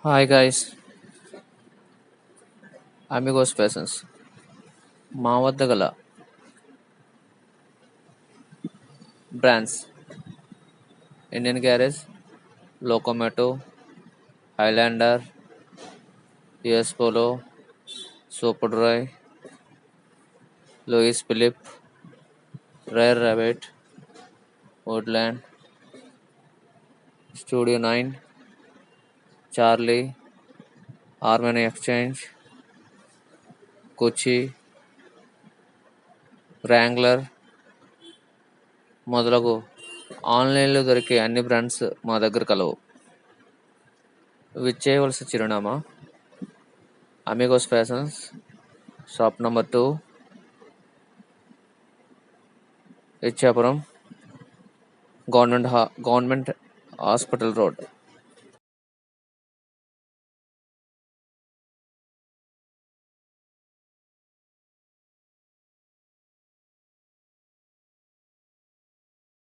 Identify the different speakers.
Speaker 1: Hi guys, amigos peasants. మా వద్ద గల brands Indian Garage, Locomotive, Highlander, US Polo, Super Dry, Louis Philippe, Rare Rabbit, Woodland, Studio 9, Charlie, Armani Exchange, Gucci, Wrangler మొదలగు ఆన్లైన్లో దొరికే అన్ని brands మా దగ్గర కలవు. విచ్చేయవలసిన చిరునామా Amigos fashions, shop number 2, Ichchapuram, government hospital road.